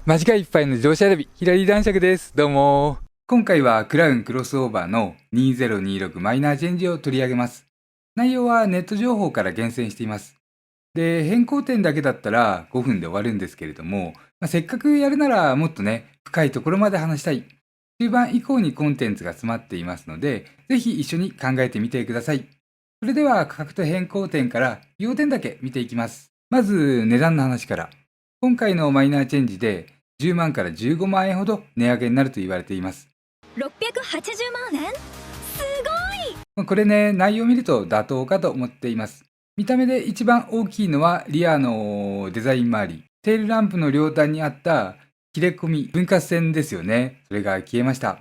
間近いっぱいの自動車選び、左男爵です。どうも。今回はクラウンクロスオーバーの2026マイナーチェンジを取り上げます。内容はネット情報から厳選しています。で、変更点だけだったら5分で終わるんですけれども、せっかくやるならもっとね、深いところまで話したい。中盤以降にコンテンツが詰まっていますので、ぜひ一緒に考えてみてください。それでは価格と変更点から要点だけ見ていきます。まず値段の話から。今回のマイナーチェンジで10万から15万円ほど値上げになると言われています。680万円、すごい。これね、内容を見ると妥当かと思っています。見た目で一番大きいのはリアのデザイン周り。テールランプの両端にあった切れ込み分割線ですよね。それが消えました。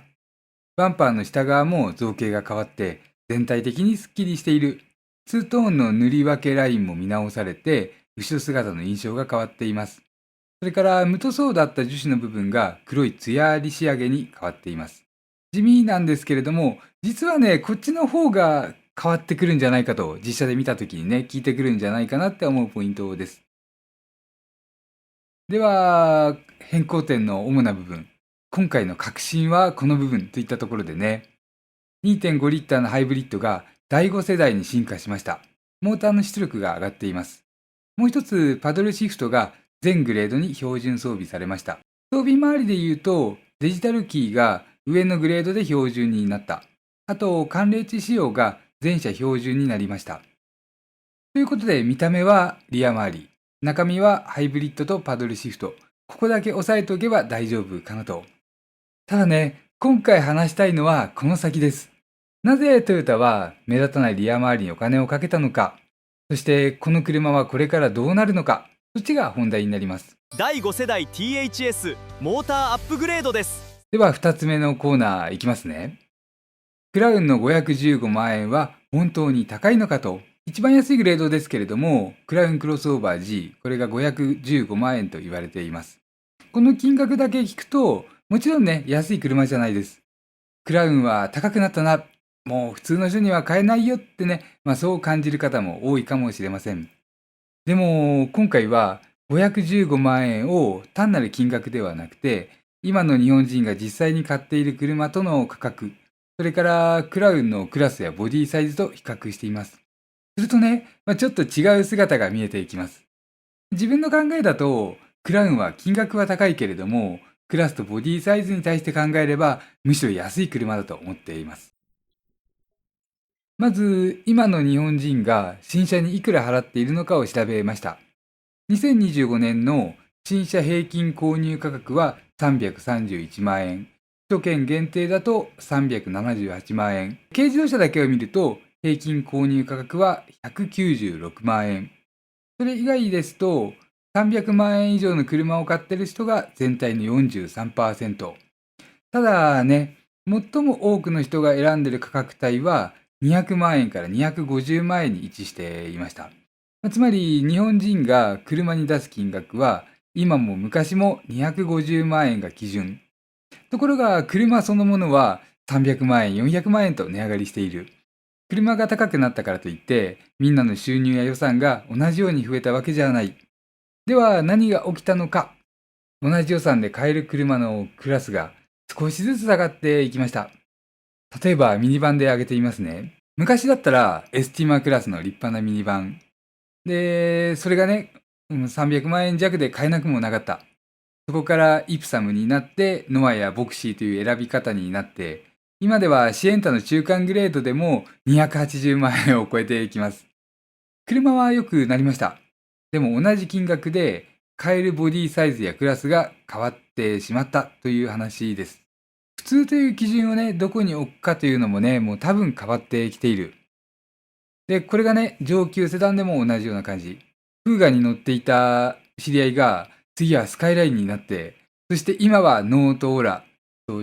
バンパーの下側も造形が変わって全体的にスッキリしている。ツートーンの塗り分けラインも見直されて後ろ姿の印象が変わっています。それから無塗装だった樹脂の部分が黒い艶あり仕上げに変わっています。地味なんですけれども、実はね、こっちの方が変わってくるんじゃないかと、実写で見た時にね、効いてくるんじゃないかなって思うポイントです。では、変更点の主な部分。今回の革新はこの部分といったところでね、2.5 リッターのハイブリッドが第5世代に進化しました。モーターの出力が上がっています。もう一つ、パドルシフトが全グレードに標準装備されました。装備周りで言うと、デジタルキーが上のグレードで標準になった。あと、寒冷地仕様が全車標準になりました。ということで、見た目はリア周り、中身はハイブリッドとパドルシフト。ここだけ押さえておけば大丈夫かなと。ただね、今回話したいのはこの先です。なぜトヨタは目立たないリア周りにお金をかけたのか、そしてこの車はこれからどうなるのか、そっちが本題になります。第5世代 THS モーターアップグレードです。では2つ目のコーナーいきますね。クラウンの515万円は本当に高いのかと。一番安いグレードですけれども、クラウンクロスオーバー G、これが515万円と言われています。この金額だけ聞くと、もちろんね、安い車じゃないです。クラウンは高くなったな、もう普通の人には買えないよってね、そう感じる方も多いかもしれません。でも、今回は515万円を単なる金額ではなくて、今の日本人が実際に買っている車との価格、それからクラウンのクラスやボディサイズと比較しています。するとね、ちょっと違う姿が見えていきます。自分の考えだと、クラウンは金額は高いけれども、クラスとボディサイズに対して考えれば、むしろ安い車だと思っています。まず、今の日本人が新車にいくら払っているのかを調べました。2025年の新車平均購入価格は331万円。首都圏限定だと378万円。軽自動車だけを見ると平均購入価格は196万円。それ以外ですと300万円以上の車を買っている人が全体の 43%。ただね、最も多くの人が選んでいる価格帯は200万円から250万円に位置していました。つまり日本人が車に出す金額は今も昔も250万円が基準。ところが車そのものは300万円、400万円と値上がりしている。車が高くなったからといってみんなの収入や予算が同じように増えたわけじゃない。では何が起きたのか。同じ予算で買える車のクラスが少しずつ下がっていきました。例えばミニバンで挙げてみますね。昔だったらエスティマクラスの立派なミニバン。で、それがね、300万円弱で買えなくもなかった。そこからイプサムになって、ノアやボクシーという選び方になって、今ではシエンタの中間グレードでも280万円を超えていきます。車は良くなりました。でも同じ金額で買えるボディサイズやクラスが変わってしまったという話です。普通という基準をね、どこに置くかというのもね、もう多分変わってきている。で、これがね、上級セダンでも同じような感じ。フーガに乗っていた知り合いが、次はスカイラインになって、そして今はノートオーラ。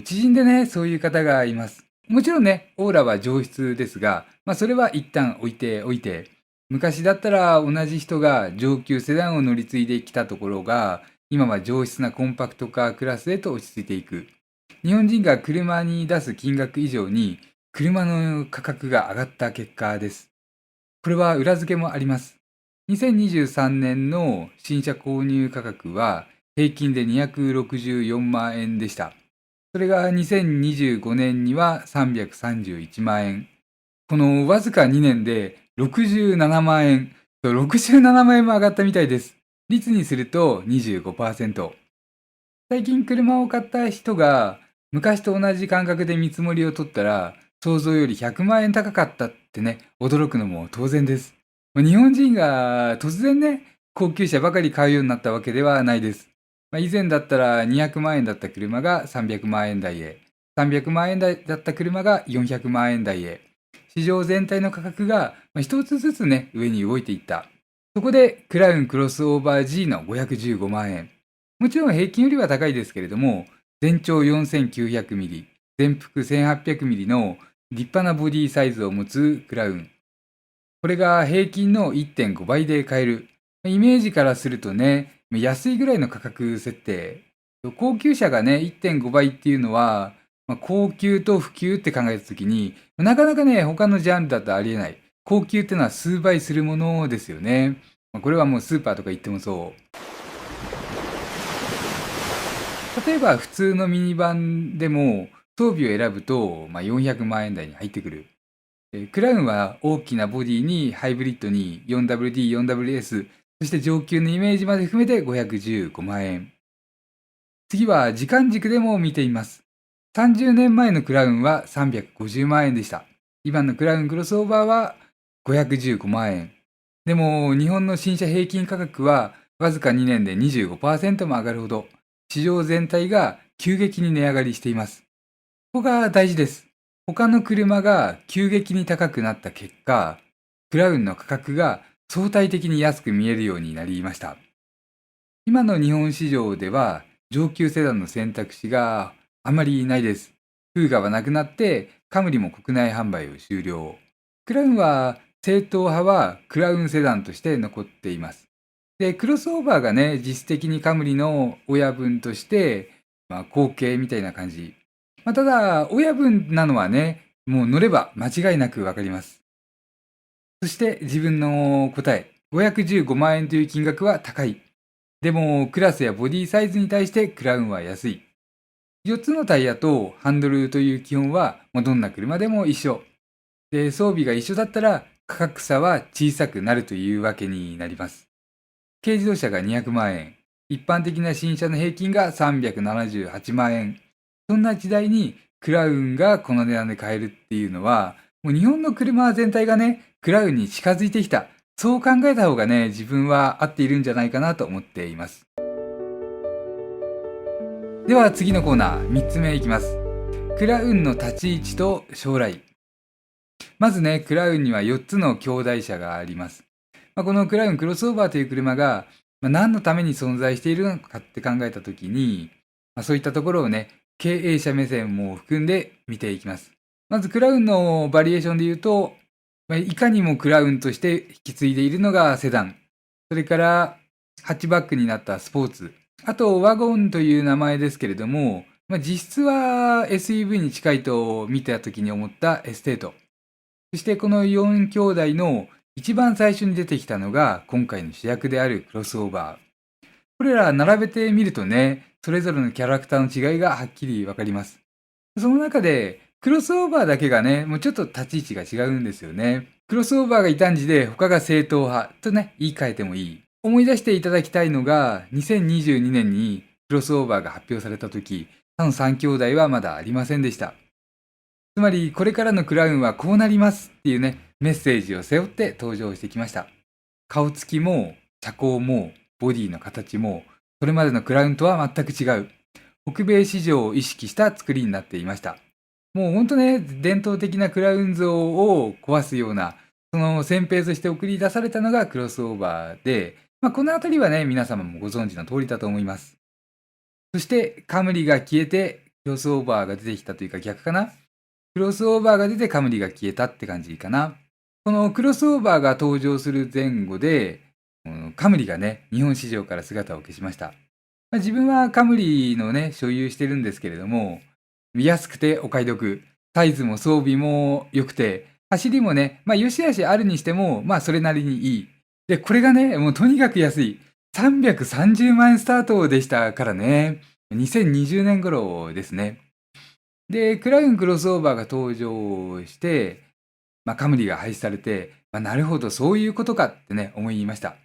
知人でね、そういう方がいます。もちろんね、オーラは上質ですが、それは一旦置いておいて、昔だったら同じ人が上級セダンを乗り継いできたところが、今は上質なコンパクトカークラスへと落ち着いていく。日本人が車に出す金額以上に、車の価格が上がった結果です。これは裏付けもあります。2023年の新車購入価格は平均で264万円でした。それが2025年には331万円。このわずか2年で67万円。67万円も上がったみたいです。率にすると 25%。最近車を買った人が昔と同じ感覚で見積もりを取ったら想像より100万円高かったってね、驚くのも当然です。日本人が突然ね、高級車ばかり買うようになったわけではないです。以前だったら200万円だった車が300万円台へ、300万円台だった車が400万円台へ、市場全体の価格が一つずつね、上に動いていった。そこでクラウンクロスオーバー G の515万円。もちろん平均よりは高いですけれども、全長 4900mm、全幅 1800mm の立派なボディサイズを持つクラウン。これが平均の 1.5 倍で買える。イメージからするとね、安いぐらいの価格設定。高級車がね、1.5 倍っていうのは、高級と普及って考えたときに、なかなかね、他のジャンルだとありえない。高級っていうのは数倍するものですよね。これはもうスーパーとか行ってもそう。例えば普通のミニバンでも装備を選ぶと、400万円台に入ってくる。クラウンは大きなボディにハイブリッドに 4WD、4WS、そして上級のイメージまで含めて515万円。次は時間軸でも見てみます。30年前のクラウンは350万円でした。今のクラウンクロスオーバーは515万円。でも日本の新車平均価格はわずか2年で 25% も上がるほど、市場全体が急激に値上がりしています。ここが大事です。他の車が急激に高くなった結果、クラウンの価格が相対的に安く見えるようになりました。今の日本市場では上級セダンの選択肢があまりないです。フーガはなくなってカムリも国内販売を終了。クラウンは正統派はクラウンセダンとして残っています。で、クロスオーバーがね、実質的にカムリの親分として、後継みたいな感じ。ただ、親分なのはね、もう乗れば間違いなくわかります。そして自分の答え、515万円という金額は高い。でも、クラスやボディサイズに対してクラウンは安い。4つのタイヤとハンドルという基本は、どんな車でも一緒。で、装備が一緒だったら価格差は小さくなるというわけになります。軽自動車が200万円、一般的な新車の平均が378万円。そんな時代にクラウンがこの値段で買えるっていうのは、もう日本の車全体がね、クラウンに近づいてきた。そう考えた方がね、自分は合っているんじゃないかなと思っています。では次のコーナー、3つ目いきます。クラウンの立ち位置と将来。まずね、クラウンには4つの兄弟車があります。このクラウンクロスオーバーという車が、何のために存在しているのかって考えたときに、そういったところをね、経営者目線も含んで見ていきます。まずクラウンのバリエーションで言うと、いかにもクラウンとして引き継いでいるのがセダン。それからハッチバックになったスポーツ。あとワゴンという名前ですけれども、実質は SUV に近いと見たときに思ったエステート。そしてこの4兄弟の一番最初に出てきたのが今回の主役であるクロスオーバー。これら並べてみるとね、それぞれのキャラクターの違いがはっきりわかります。その中でクロスオーバーだけがね、もうちょっと立ち位置が違うんですよね。クロスオーバーが異端児で他が正統派とね、言い換えてもいい。思い出していただきたいのが2022年にクロスオーバーが発表された時、他の3兄弟はまだありませんでした。つまりこれからのクラウンはこうなりますっていうね、メッセージを背負って登場してきました。顔つきも車高もボディの形もそれまでのクラウンとは全く違う。北米市場を意識した作りになっていました。もうほんとね、伝統的なクラウン像を壊すような、その先兵として送り出されたのがクロスオーバーで、このあたりはね、皆様もご存知の通りだと思います。そしてカムリが消えてクロスオーバーが出てきたというか逆かな。クロスオーバーが出てカムリが消えたって感じかな。このクロスオーバーが登場する前後で、カムリがね、日本市場から姿を消しました。自分はカムリのね、所有してるんですけれども、安くてお買い得、サイズも装備も良くて、走りもね、良し悪しあるにしても、それなりにいい。で、これがね、もうとにかく安い。330万円スタートでしたからね。2020年頃ですね。で、クラウンクロスオーバーが登場して、カムリが廃止されて、なるほど、そういうことかってね、思いました。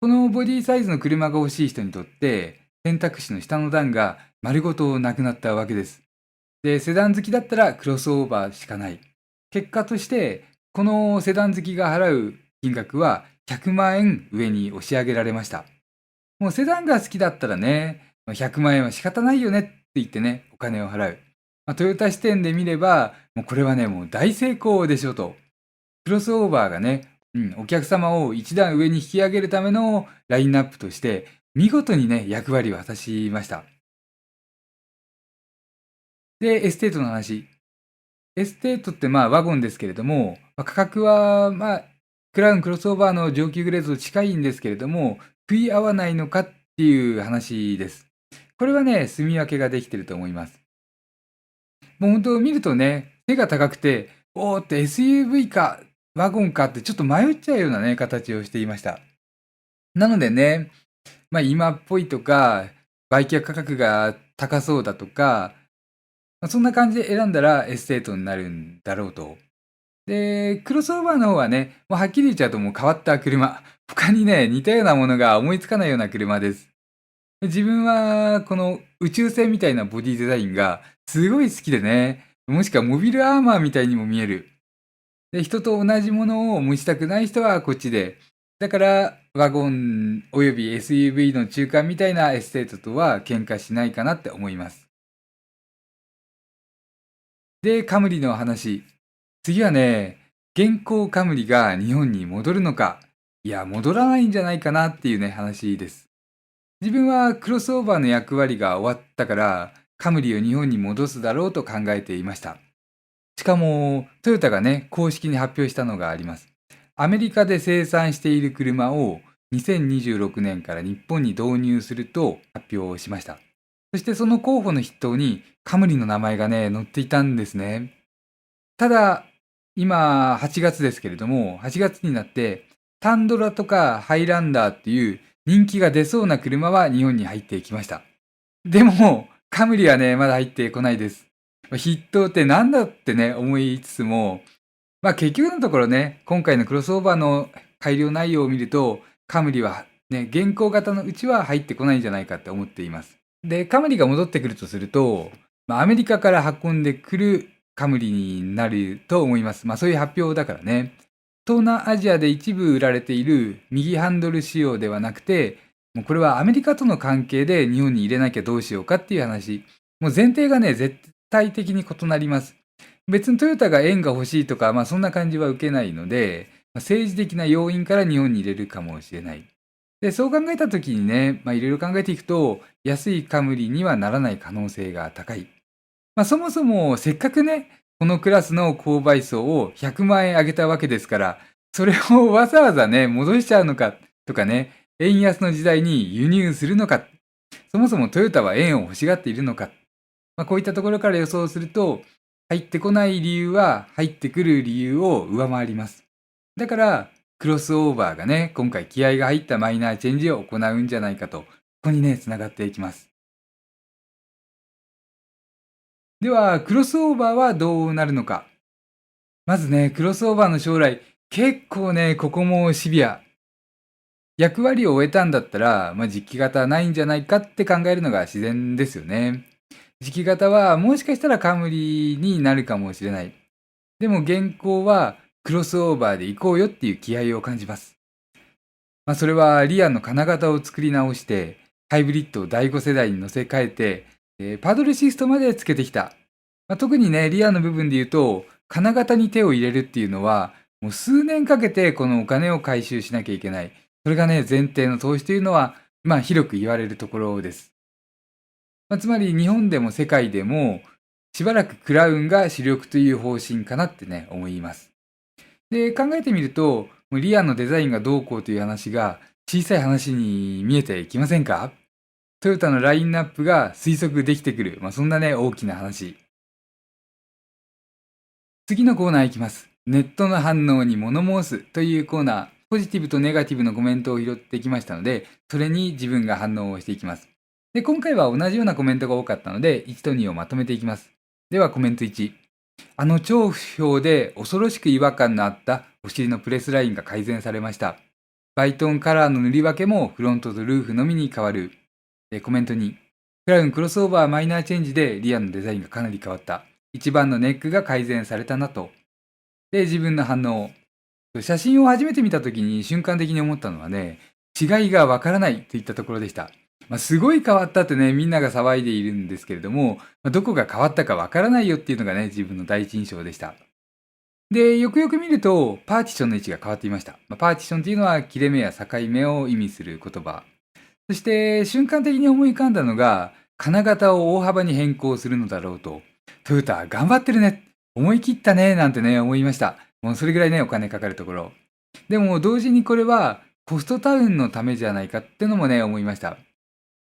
このボディサイズの車が欲しい人にとって、選択肢の下の段が丸ごとなくなったわけです。で、セダン好きだったらクロスオーバーしかない。結果として、このセダン好きが払う金額は100万円上に押し上げられました。もうセダンが好きだったらね、100万円は仕方ないよねって言ってね、お金を払う。トヨタ視点で見れば、もうこれはね、もう大成功でしょと。クロスオーバーがね、お客様を一段上に引き上げるためのラインナップとして、見事にね、役割を果たしました。で、エステートの話。エステートってワゴンですけれども、価格はクラウンクロスオーバーの上級グレードと近いんですけれども、食い合わないのかっていう話です。これはね、住み分けができてると思います。もう本当見るとね、背が高くて、おーって SUV か、ワゴンかってちょっと迷っちゃうようなね、形をしていました。なのでね、今っぽいとか、売却価格が高そうだとか、そんな感じで選んだらエステートになるんだろうと。で、クロスオーバーの方はね、もうはっきり言っちゃうともう変わった車。他にね、似たようなものが思いつかないような車です。自分はこの宇宙船みたいなボディデザインがすごい好きでね、もしくはモビルアーマーみたいにも見える。で、人と同じものを持ちたくない人はこっちで。だから、ワゴンおよび SUV の中間みたいなエステートとは喧嘩しないかなって思います。で、カムリの話。次はね、現行カムリが日本に戻るのか、いや、戻らないんじゃないかなっていうね、話です。自分はクロスオーバーの役割が終わったから、カムリを日本に戻すだろうと考えていました。しかも、トヨタがね、公式に発表したのがあります。アメリカで生産している車を2026年から日本に導入すると発表しました。そしてその候補の筆頭にカムリの名前がね、載っていたんですね。ただ、今8月ですけれども、8月になってタンドラとかハイランダーっていう人気が出そうな車は日本に入ってきました。でも、カムリはね、まだ入ってこないです。筆頭ってなんだってね、思いつつも、結局のところね、今回のクロスオーバーの改良内容を見ると、カムリはね、現行型のうちは入ってこないんじゃないかって思っています。で、カムリが戻ってくるとすると、アメリカから運んでくるカムリになると思います。そういう発表だからね。東南アジアで一部売られている右ハンドル仕様ではなくて、もうこれはアメリカとの関係で日本に入れなきゃどうしようかっていう話。もう前提がね、絶対的に異なります。別にトヨタが円が欲しいとか、そんな感じは受けないので、政治的な要因から日本に入れるかもしれない。で、そう考えたときにね、いろいろ考えていくと、安いカムリにはならない可能性が高い。そもそもせっかくね、このクラスの購買層を100万円上げたわけですから、それをわざわざね、戻しちゃうのかとかね、円安の時代に輸入するのか、そもそもトヨタは円を欲しがっているのか、こういったところから予想すると、入ってこない理由は入ってくる理由を上回ります。だから、クロスオーバーがね、今回気合が入ったマイナーチェンジを行うんじゃないかと、ここにね、つながっていきます。では、クロスオーバーはどうなるのか。まずね、クロスオーバーの将来、結構ね、ここもシビア。役割を終えたんだったら、実機型ないんじゃないかって考えるのが自然ですよね。時期型はもしかしたらカムリになるかもしれない。でも現行はクロスオーバーで行こうよっていう気合を感じます。それはリアの金型を作り直して、ハイブリッドを第5世代に乗せ替えて、パドルシストまでつけてきた。特にね、リアの部分で言うと、金型に手を入れるっていうのは、もう数年かけてこのお金を回収しなきゃいけない。それがね、前提の投資というのは、広く言われるところです。つまり日本でも世界でもしばらくクラウンが主力という方針かなってね、思います。で、考えてみると、リアのデザインがどうこうという話が小さい話に見えてきませんか？トヨタのラインナップが推測できてくる。そんなね、大きな話。次のコーナーいきます。ネットの反応に物申すというコーナー。ポジティブとネガティブのコメントを拾ってきましたので、それに自分が反応をしていきます。で、今回は同じようなコメントが多かったので、1と2をまとめていきます。ではコメント1。超不評で恐ろしく違和感のあったお尻のプレスラインが改善されました。バイトンカラーの塗り分けもフロントとルーフのみに変わる。で、コメント2。クラウンクロスオーバーマイナーチェンジでリアのデザインがかなり変わった。一番のネックが改善されたなと。で、自分の反応。写真を初めて見た時に瞬間的に思ったのはね、違いがわからないといったところでした。すごい変わったってね、みんなが騒いでいるんですけれども、どこが変わったかわからないよっていうのがね、自分の第一印象でした。で、よくよく見ると、パーティションの位置が変わっていました。パーティションっていうのは切れ目や境目を意味する言葉。そして、瞬間的に思い浮かんだのが、金型を大幅に変更するのだろうと。トヨタ、頑張ってるね。思い切ったね、なんてね、思いました。もうそれぐらいね、お金かかるところ。でも、同時にこれは、コストダウンのためじゃないかってのもね、思いました。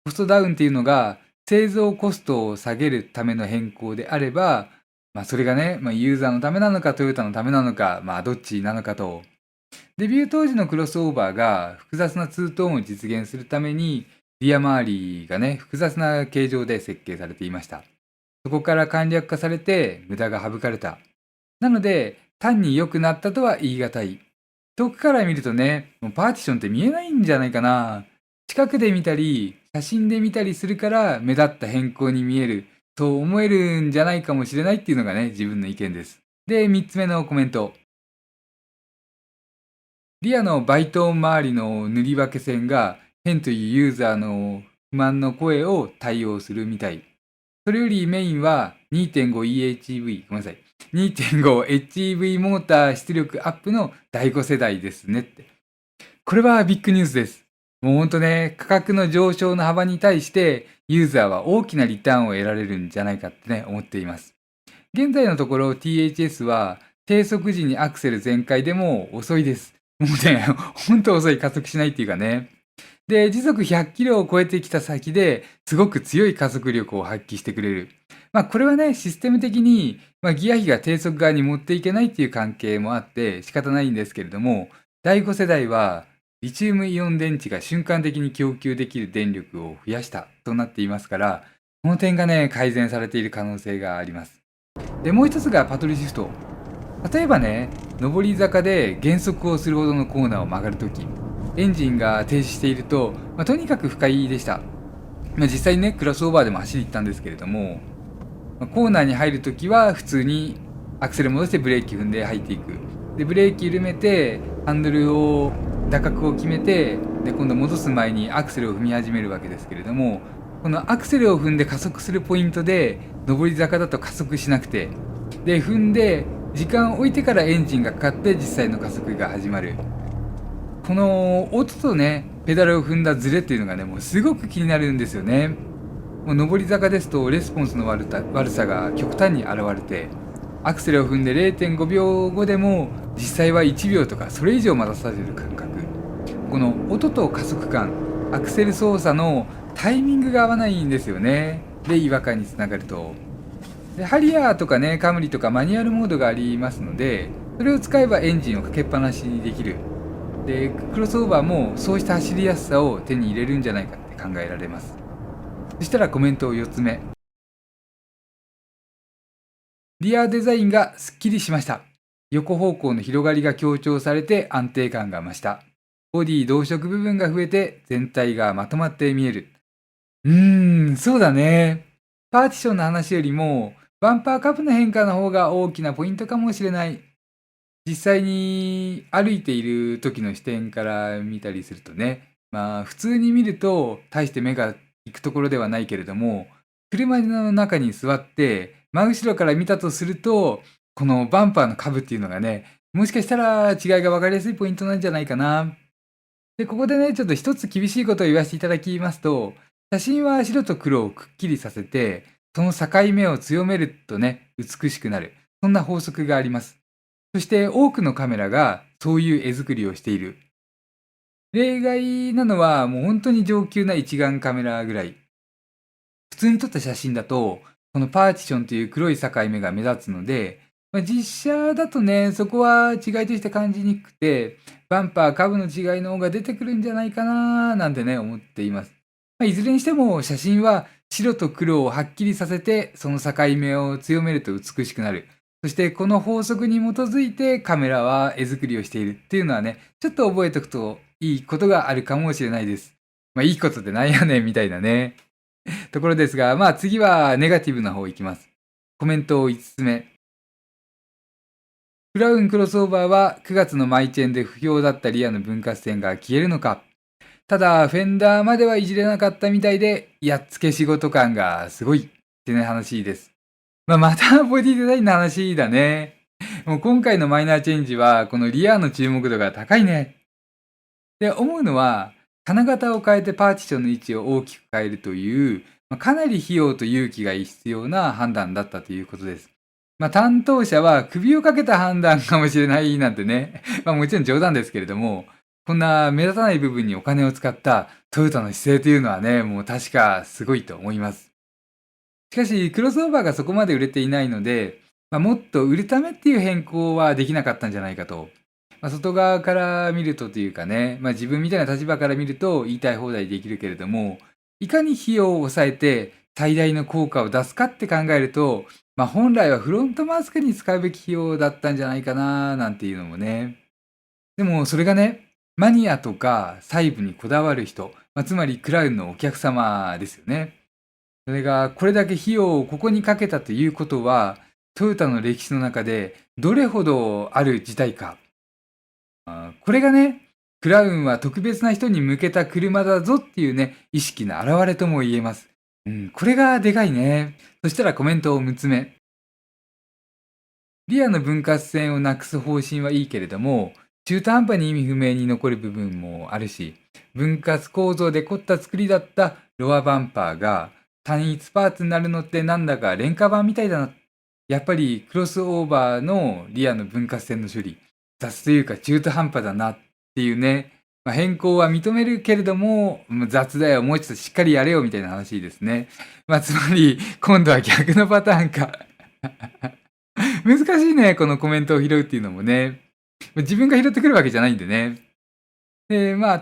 コストダウンっていうのが、製造コストを下げるための変更であれば、それがね、ユーザーのためなのか、トヨタのためなのか、どっちなのかと。デビュー当時のクロスオーバーが複雑なツートーンを実現するために、リア周りがね、複雑な形状で設計されていました。そこから簡略化されて、無駄が省かれた。なので、単に良くなったとは言い難い。遠くから見るとね、もうパーティションって見えないんじゃないかな。近くで見たり、写真で見たりするから目立った変更に見えると思えるんじゃないかもしれないっていうのがね、自分の意見です。で、3つ目のコメント。リアのバイトン周りの塗り分け線が変というユーザーの不満の声を対応するみたい。それよりメインは 2.5EHV、ごめんなさい。2.5HEV モーター出力アップの第5世代ですねって。これはビッグニュースです。もうほんとね、価格の上昇の幅に対してユーザーは大きなリターンを得られるんじゃないかってね、思っています。現在のところ THS は低速時にアクセル全開でも遅いです。もうね、ほんと遅い、加速しないっていうかね。で、時速100キロを超えてきた先ですごく強い加速力を発揮してくれる。これはね、システム的に、ギア比が低速側に持っていけないっていう関係もあって仕方ないんですけれども、第5世代はリチウムイオン電池が瞬間的に供給できる電力を増やしたとなっていますから、この点がね、改善されている可能性があります。で、もう一つがパトルシフト。例えばね、上り坂で減速をするほどのコーナーを曲がるとき、エンジンが停止していると、とにかく不快でした。実際にね、クロスオーバーでも走り行ったんですけれども、コーナーに入るときは普通にアクセル戻してブレーキ踏んで入っていく。で、ブレーキ緩めて、ハンドルを、打角を決めて、で、今度戻す前にアクセルを踏み始めるわけですけれども、このアクセルを踏んで加速するポイントで、上り坂だと加速しなくて、で、踏んで、時間を置いてからエンジンがかかって実際の加速が始まる。この音とね、ペダルを踏んだズレっていうのがね、もうすごく気になるんですよね。もう上り坂ですとレスポンスの悪さが極端に現れて、アクセルを踏んで 0.5 秒後でも実際は1秒とかそれ以上待たされる感覚。この音と加速感、アクセル操作のタイミングが合わないんですよね。で、違和感につながると。で、ハリアーとかね、カムリとかマニュアルモードがありますので、それを使えばエンジンをかけっぱなしにできる。で、クロスオーバーもそうした走りやすさを手に入れるんじゃないかって考えられます。そしたらコメント4つ目。リアデザインがスッキリしました。横方向の広がりが強調されて安定感が増した。ボディ同色部分が増えて全体がまとまって見える。そうだね。パーティションの話よりもバンパーカップの変化の方が大きなポイントかもしれない。実際に歩いている時の視点から見たりするとね、普通に見ると大して目が行くところではないけれども、車の中に座って真後ろから見たとすると、このバンパーの下部っていうのがね、もしかしたら違いが分かりやすいポイントなんじゃないかな。で、ここでね、ちょっと一つ厳しいことを言わせていただきますと、写真は白と黒をくっきりさせて、その境目を強めるとね、美しくなる。そんな法則があります。そして多くのカメラがそういう絵作りをしている。例外なのはもう本当に上級な一眼カメラぐらい。普通に撮った写真だと、このパーティションという黒い境目が目立つので、実写だとね、そこは違いとして感じにくくて、バンパー、下部の違いの方が出てくるんじゃないかななんてね、思っています。いずれにしても写真は白と黒をはっきりさせて、その境目を強めると美しくなる。そしてこの法則に基づいてカメラは絵作りをしているっていうのはね、ちょっと覚えておくといいことがあるかもしれないです。いいことってなんやねんみたいなね。ところですが、次はネガティブな方いきます。コメント5つ目。クラウンクロスオーバーは9月のマイチェンで不評だったリアの分割線が消えるのか。ただ、フェンダーまではいじれなかったみたいで、やっつけ仕事感がすごいってね話です。またボディデザインの話だね。もう今回のマイナーチェンジは、このリアの注目度が高いね。で、思うのは、金型を変えてパーティションの位置を大きく変えるという、かなり費用と勇気が必要な判断だったということです。担当者は首をかけた判断かもしれないなんてね。もちろん冗談ですけれども、こんな目立たない部分にお金を使ったトヨタの姿勢というのはね、もう確かすごいと思います。しかし、クロスオーバーがそこまで売れていないので、もっと売るためっていう変更はできなかったんじゃないかと。外側から見るとというかね、自分みたいな立場から見ると言いたい放題できるけれども、いかに費用を抑えて最大の効果を出すかって考えると、本来はフロントマスクに使うべき費用だったんじゃないかななんていうのもね。でもそれがね、マニアとか細部にこだわる人、つまりクラウンのお客様ですよね。それがこれだけ費用をここにかけたということは、トヨタの歴史の中でどれほどある事態か。これがね、クラウンは特別な人に向けた車だぞっていうね、意識の表れとも言えます。これがでかいね。そしたらコメントを6つ目。リアの分割線をなくす方針はいいけれども、中途半端に意味不明に残る部分もあるし、分割構造で凝った作りだったロアバンパーが単一パーツになるのってなんだか廉価版みたいだな。やっぱりクロスオーバーのリアの分割線の処理、雑というか中途半端だなっていうね、変更は認めるけれども、雑だよ、もうちょっとしっかりやれよみたいな話ですね。つまり、今度は逆のパターンか。難しいね、このコメントを拾うっていうのもね。自分が拾ってくるわけじゃないんでね。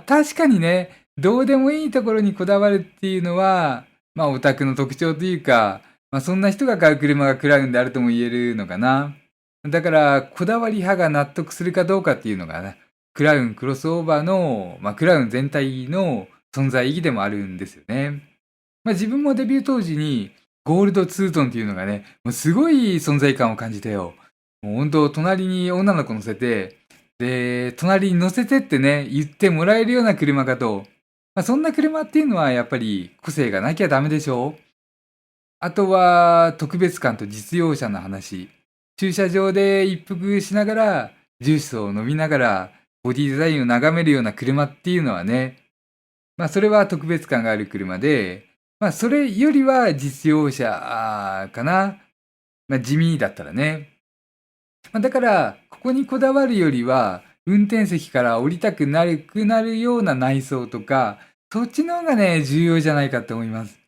確かにね、どうでもいいところにこだわるっていうのは、オタクの特徴というか、そんな人が買う車がクラウンであるとも言えるのかな。だから、こだわり派が納得するかどうかっていうのがね、クラウンクロスオーバーの、クラウン全体の存在意義でもあるんですよね。自分もデビュー当時に、ゴールドツートンっていうのがね、もうすごい存在感を感じたよ。もう本当、隣に女の子乗せて、で、隣に乗せてってね、言ってもらえるような車かと。そんな車っていうのはやっぱり個性がなきゃダメでしょ。あとは、特別感と実用車の話。駐車場で一服しながら、ジュースを飲みながら、ボディデザインを眺めるような車っていうのはね、それは特別感がある車で、それよりは実用車かな。地味だったらね。だから、ここにこだわるよりは、運転席から降りたくなるような内装とか、そっちの方がね、重要じゃないかと思います。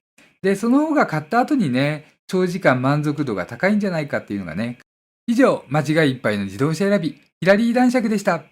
で、その方が買った後にね、長時間満足度が高いんじゃないかっていうのがね。以上、間違いいっぱいの自動車選び、ヒラリー男爵でした。